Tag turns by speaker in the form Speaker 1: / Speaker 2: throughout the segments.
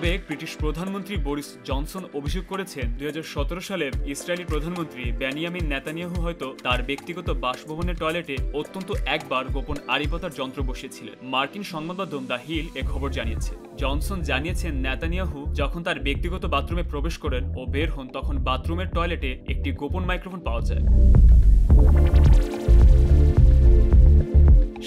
Speaker 1: সাবেক ব্রিটিশ প্রধানমন্ত্রী Boris Johnson অভিযোগ করেছেন 2017 সালে ইসরায়েলি প্রধানমন্ত্রী বেনিয়ামিন নেতানিয়াহু হয়তো তার ব্যক্তিগত বাসভবনের টয়লেটে অত্যন্ত একবার গোপন আড়িপাতার যন্ত্র বসিয়েছিলেন। মার্কিন সংবাদমাধ্যম দ্য হিল এ খবর জানিয়েছে। জনসন জানিয়েছেন নেতানিয়াহু যখন তার ব্যক্তিগত বাথরুমে প্রবেশ করেন ও বের হন তখন বাথরুমের টয়লেটে একটি গোপন মাইক্রোফোন পাওয়া যায়।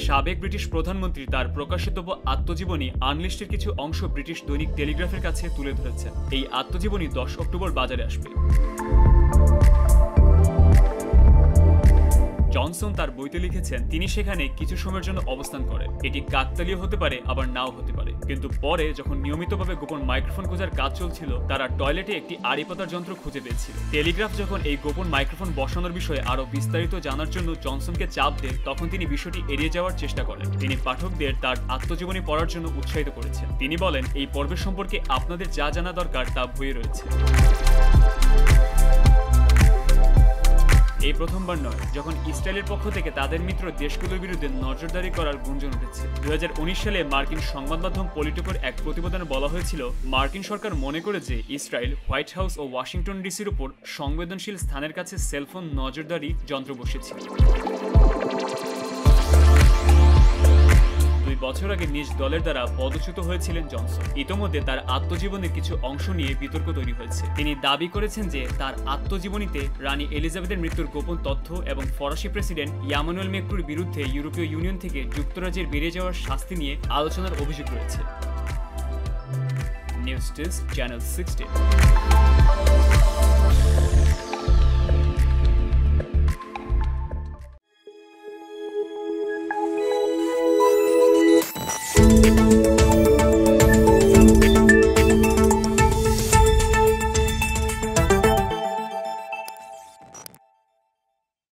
Speaker 1: সাবেক ব্রিটিশ প্রধানমন্ত্রী তার প্রকাশিতব্য আত্মজীবনী আনলিস্টের কিছু অংশ ব্রিটিশ দৈনিক টেলিগ্রাফের কাছে তুলে ধরেছেন। এই আত্মজীবনী 10 অক্টোবর বাজারে আসবে। জনসন তার বইতে লিখেছেন তিনি সেখানে কিছু সময়ের জন্য অবস্থান করেন। এটি কাকতালীয় হতে পারে আবার নাও হতে পারে, কিন্তু পরে যখন নিয়মিতভাবে গোপন মাইক্রোফোন খোঁজার কাজ চলছিল তারা টয়লেটে একটি আড়িপাতার যন্ত্র খুঁজে পেয়েছিল। টেলিগ্রাফ যখন এই গোপন মাইক্রোফোন বসানোর বিষয়ে আরো বিস্তারিত জানার জন্য জনসনকে চাপ দেন তখন তিনি বিষয়টি এড়িয়ে যাওয়ার চেষ্টা করেন। তিনি পাঠকদের তার আত্মজীবনী পড়ার জন্য উৎসাহিত করেছেন। তিনি বলেন, এই পর্বের সম্পর্কে আপনাদের যা জানা দরকার তা বইয়ে রয়েছে। এই প্রথমবার নয় যখন ইসরায়েলের পক্ষ থেকে তাদের মিত্র দেশগুলোর বিরুদ্ধে নজরদারি করার গুঞ্জন উঠেছে। 2019 সালে মার্কিন সংবাদ মাধ্যম পলিটিকোর এক প্রতিবেদনে বলা হয়েছিল মার্কিন সরকার মনে করে যে ইসরায়েল হোয়াইট হাউস ও ওয়াশিংটন ডিসির উপর সংবেদনশীল স্থানের কাছে সেলফোন নজরদারি যন্ত্র বসিয়েছিল। 2 বছর আগে নিজ দলের দ্বারা পদচ্যুত হয়েছিলেন জনসন। ইতোমধ্যে তার আত্মজীবনীর কিছু অংশ নিয়ে বিতর্ক তৈরি হয়েছে। তিনি দাবি করেছেন যে তার আত্মজীবনীতে রানী এলিজাবেথের মৃত্যুর গোপন তথ্য এবং ফরাসি প্রেসিডেন্ট ইয়ামানুয়েল ম্যাক্রোর বিরুদ্ধে ইউরোপীয় ইউনিয়ন থেকে যুক্তরাজ্যের বেরিয়ে যাওয়ার শাস্তি নিয়ে আলোচনার অভিযোগ রয়েছে। News desk, channel 16।